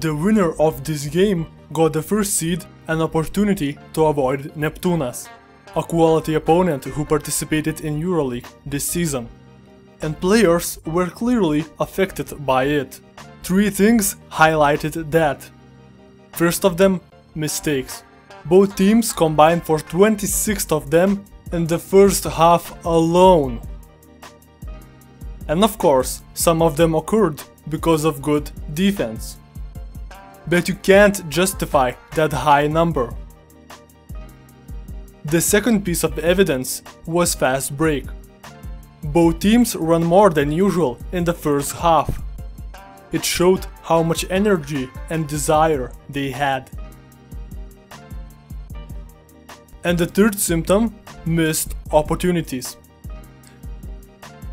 The winner of this game got the first seed and opportunity to avoid Neptūnas, a quality opponent who participated in EuroLeague this season. And players were clearly affected by it. 3 things highlighted that. First of them, mistakes. Both teams combined for 26 of them in the first half alone. And of course, some of them occurred because of good defense. But you can't justify that high number. The second piece of evidence was fast break. Both teams ran more than usual in the first half. It showed how much energy and desire they had. And the third symptom, missed opportunities.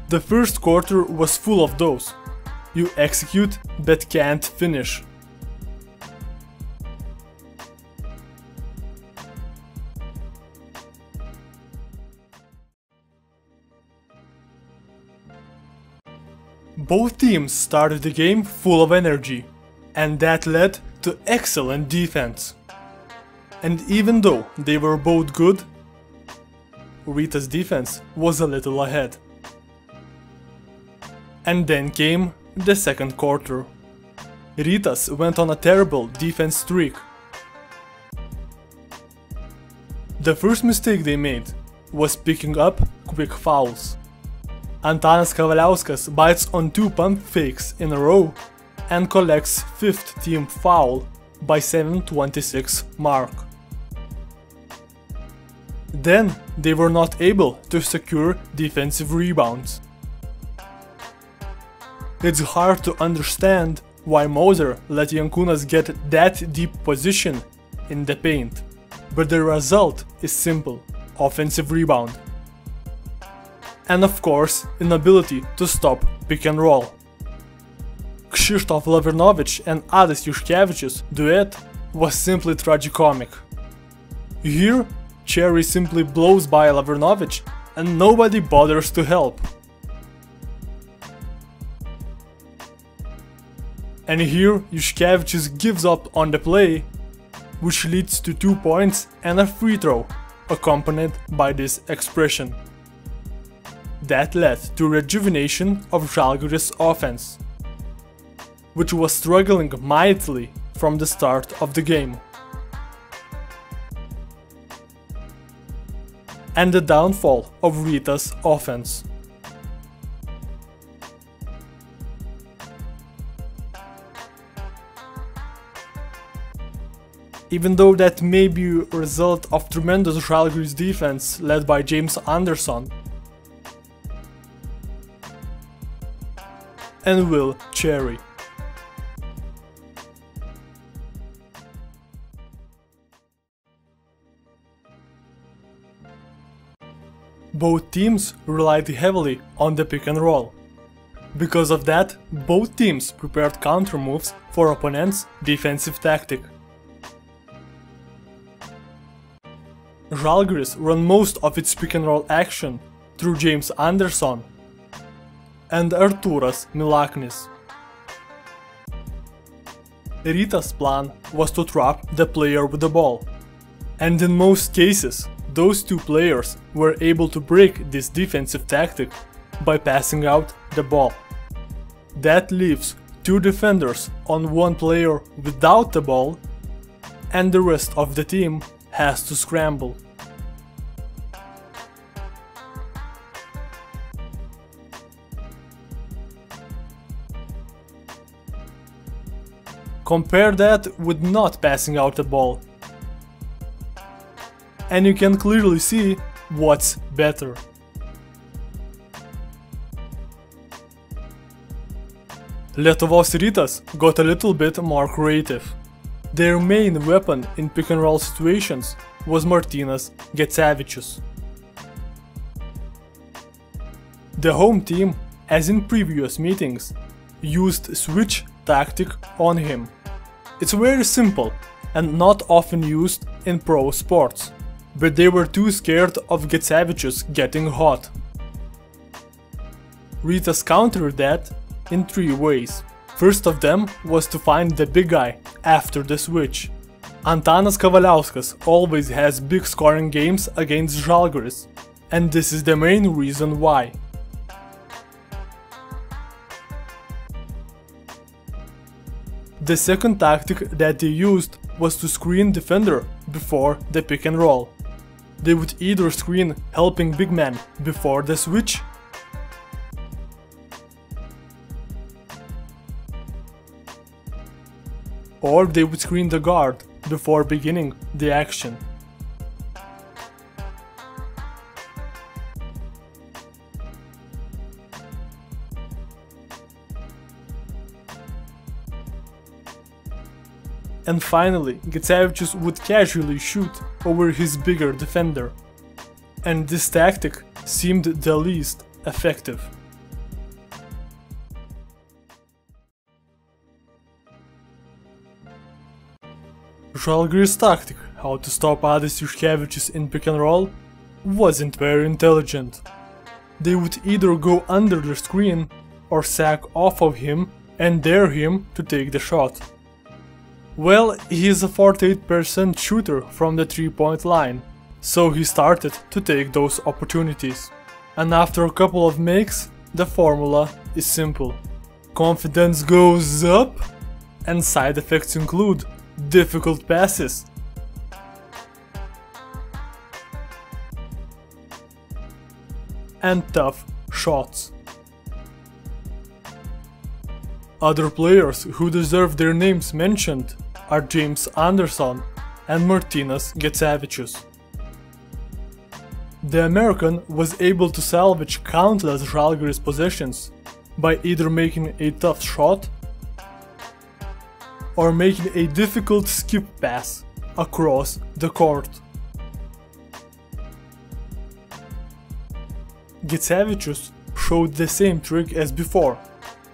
The first quarter was full of those. You execute but can't finish. Both teams started the game full of energy, and that led to excellent defense. And even though they were both good, Rytas' defense was a little ahead. And then came the second quarter. Rytas went on a terrible defense streak. The first mistake they made was picking up quick fouls. Antanas Kavaliauskas bites on 2 pump fakes in a row and collects 5th team foul by 7:26 mark. Then they were not able to secure defensive rebounds. It's hard to understand why Moser let Jankūnas get that deep position in the paint, but the result is simple: offensive rebound. And of course, inability to stop pick and roll. Krzysztof Lavrinovic and Adas Juškevičius duet was simply tragicomic. Here, Cherry simply blows by Lavrinovic and nobody bothers to help. And here Juškevičius gives up on the play, which leads to 2 points and a free throw, accompanied by this expression. That led to rejuvenation of Žalgiris' offense, which was struggling mightily from the start of the game. And the downfall of Rytas' offense. Even though that may be a result of tremendous Žalgiris defense led by James Anderson and Will Cherry. Both teams relied heavily on the pick and roll. Because of that, both teams prepared counter moves for opponents' defensive tactic. Žalgiris ran most of its pick and roll action through James Anderson and Artūras Milaknis. Rytas' plan was to trap the player with the ball, and in most cases, those 2 players were able to break this defensive tactic by passing out the ball. That leaves 2 defenders on 1 player without the ball, and the rest of the team has to scramble. Compare that with not passing out the ball, and you can clearly see what's better. Lietuvos Rytas got a little bit more creative. Their main weapon in pick and roll situations was Martynas Gecevičius. The home team, as in previous meetings, used switch tactic on him. It's very simple and not often used in pro sports, but they were too scared of Gecevičius getting hot. Rytas countered that in 3 ways. First of them was to find the big guy after the switch. Antanas Kavaliauskas always has big scoring games against Žalgiris, and this is the main reason why. The second tactic that they used was to screen defender before the pick and roll. They would either screen helping big man before the switch, or they would screen the guard before beginning the action. And finally, Getsevicius would casually shoot over his bigger defender. And this tactic seemed the least effective. Žalgiris' tactic, how to stop Adis Juškevičius in pick and roll, wasn't very intelligent. They would either go under the screen or sack off of him and dare him to take the shot. Well, he is a 48% shooter from the 3-point line, so he started to take those opportunities. And after a couple of makes, the formula is simple. Confidence goes up, and side effects include difficult passes, and tough shots. Other players who deserve their names mentioned are James Anderson and Martynas Getsevicius. The American was able to salvage countless Žalgiris possessions by either making a tough shot or making a difficult skip pass across the court. Getsevicius showed the same trick as before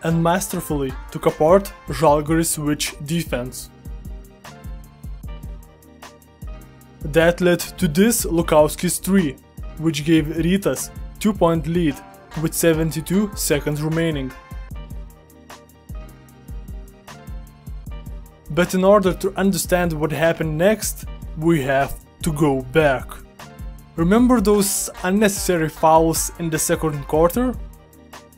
and masterfully took apart Žalgiris' switch defense. That led to this Lukauskis 3, which gave Rytas 2-point lead with 72 seconds remaining. But in order to understand what happened next, we have to go back. Remember those unnecessary fouls in the second quarter?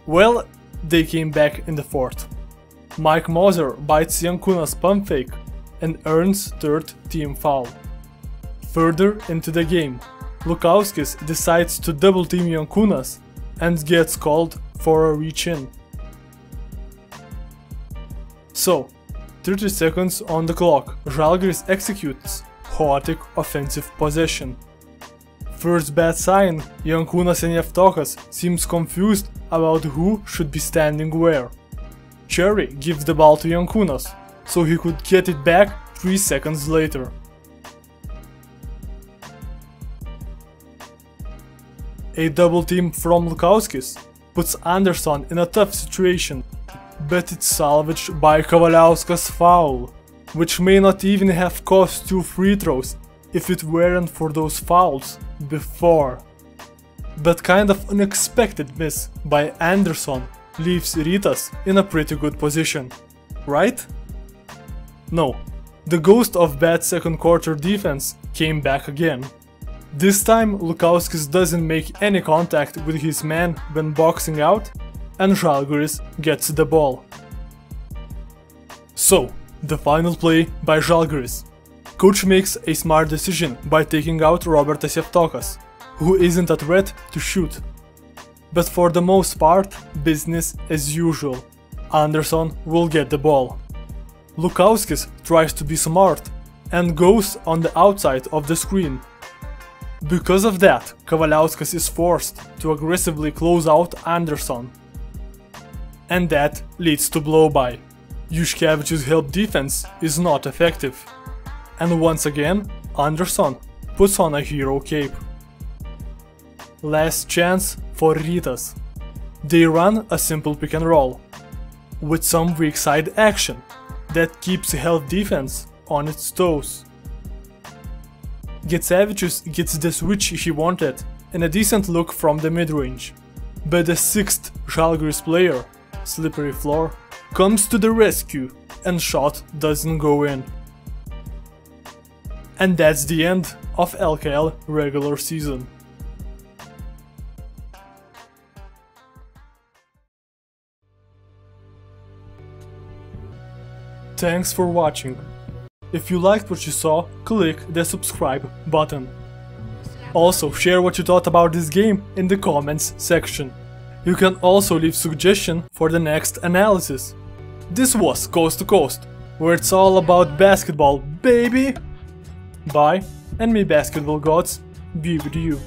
Well, they came back in the fourth. Mike Moser bites Jankūnas pump fake and earns third team foul. Further into the game, Lukauskis decides to double team Jankūnas and gets called for a reach in. So, 30 seconds on the clock, Žalgiris executes chaotic offensive possession. First bad sign, Jankūnas and Jevtokas seems confused about who should be standing where. Cherry gives the ball to Jankūnas, so he could get it back 3 seconds later. A double team from Lukauskis puts Anderson in a tough situation, but it's salvaged by Kavaliauskas' foul, which may not even have cost 2 free throws if it weren't for those fouls before. But kind of unexpected miss by Anderson leaves Rytas in a pretty good position, right? No, the ghost of bad second quarter defense came back again. This time Lukauskis doesn't make any contact with his man when boxing out, and Žalgiris gets the ball. So, the final play by Žalgiris. Coach makes a smart decision by taking out Robertas Jevtokas, who isn't a threat to shoot. But for the most part, business as usual. Anderson will get the ball. Lukauskis tries to be smart and goes on the outside of the screen. Because of that, Kavaliauskas is forced to aggressively close out Anderson. And that leads to blow-by. Juškevičius' help defense is not effective. And once again, Anderson puts on a hero cape. Last chance for Rytas. They run a simple pick and roll, with some weak side action that keeps help defense on its toes. Getsevicius gets the switch he wanted and a decent look from the mid-range, but the 6th Žalgiris player, Slippery Floor, comes to the rescue and shot doesn't go in. And that's the end of LKL regular season. Thanks for watching. If you liked what you saw, click the subscribe button. Also, share what you thought about this game in the comments section. You can also leave suggestion for the next analysis. This was Coast to Coast, where it's all about basketball, baby! Bye, and may basketball gods be with you.